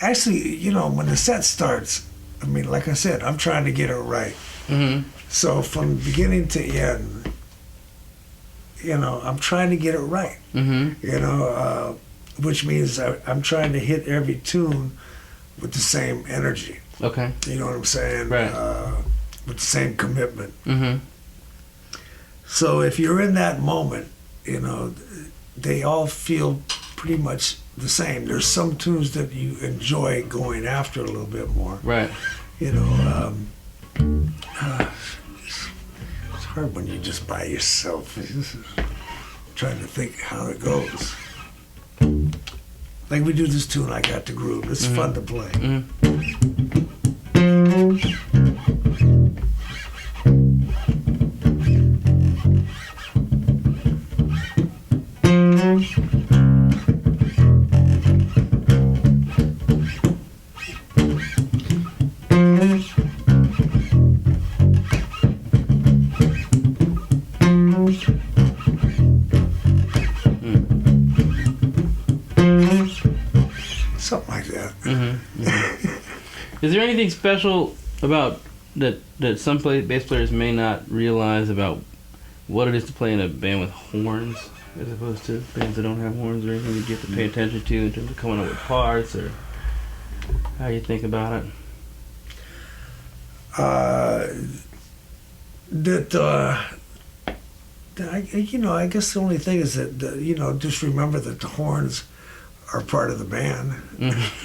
actually, you know, when the set starts, I mean, like I said, I'm trying to get it right. Mm-hmm. So from beginning to end, you know, I'm trying to get it right. Mm-hmm. You know, which means I'm trying to hit every tune with the same energy. Okay. You know what I'm saying? Right. With the same commitment. Mm-hmm. So if you're in that moment, you know, they all feel pretty much the same. There's some tunes that you enjoy going after a little bit more. Right. You know, it's hard when you're just by yourself. Trying to think how it goes. Like we do this tune, I Got the Groove. It's fun to play. Mm-hmm. Something like that. Mm-hmm. Mm-hmm. Is there anything special about that some bass players may not realize about what it is to play in a band with horns as opposed to bands that don't have horns, or anything that you have to pay attention to in terms of coming up with parts, or how you think about it? I guess the only thing is that, you know, just remember that the horns are part of the band. Mm-hmm.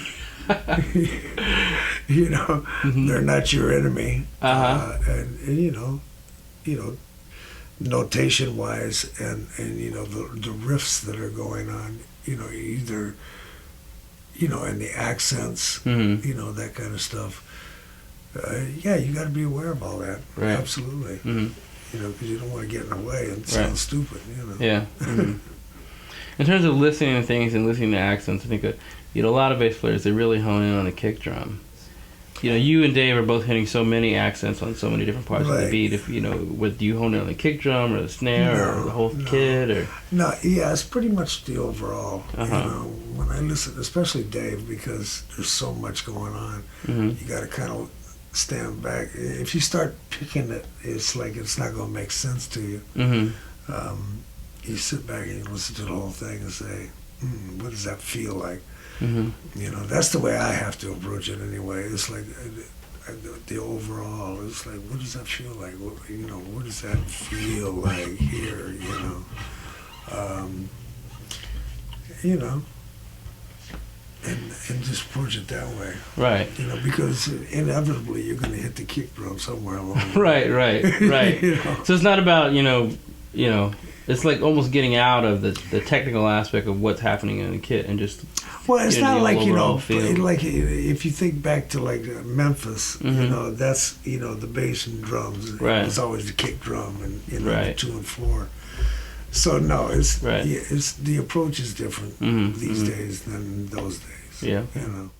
You know, they're not your enemy. Uh-huh. And you know, notation wise, and you know the riffs that are going on. You know, either, you know, and the accents. Mm-hmm. You know, that kind of stuff. Yeah, you got to be aware of all that. Right. Absolutely. Mm-hmm. You know, because you don't want to get in the way and sound stupid. You know. Yeah. Mm-hmm. In terms of listening to things and listening to accents, I think that, you know, a lot of bass players, they really hone in on the kick drum. You know, you and Dave are both hitting so many accents on so many different parts of the beat. If you know, do you hone in on the kick drum or the snare or the whole kit, or? No, yeah, it's pretty much the overall. Uh-huh. You know, when I listen, especially Dave, because there's so much going on, you got to kind of stand back. If you start picking it, it's like it's not going to make sense to you. Mm-hmm. You sit back and you listen to the whole thing and say, what does that feel like? Mm-hmm. You know, that's the way I have to approach it anyway. It's like the overall, it's like, what does that feel like? You know, what does that feel like here, you know? You know, and just approach it that way. Right. You know, because inevitably you're going to hit the kick drum somewhere along the way. Right. You know? So it's not about, you know, it's like almost getting out of the technical aspect of what's happening in the kit and just. Well, it's not like, you know, feel. like if you think back to like Memphis, you know, that's, you know, the bass and drums. Right. It's always the kick drum and, you know, right. the 2 and 4. So no, it's right. it's the approach is different these days than those days. Yeah. You know.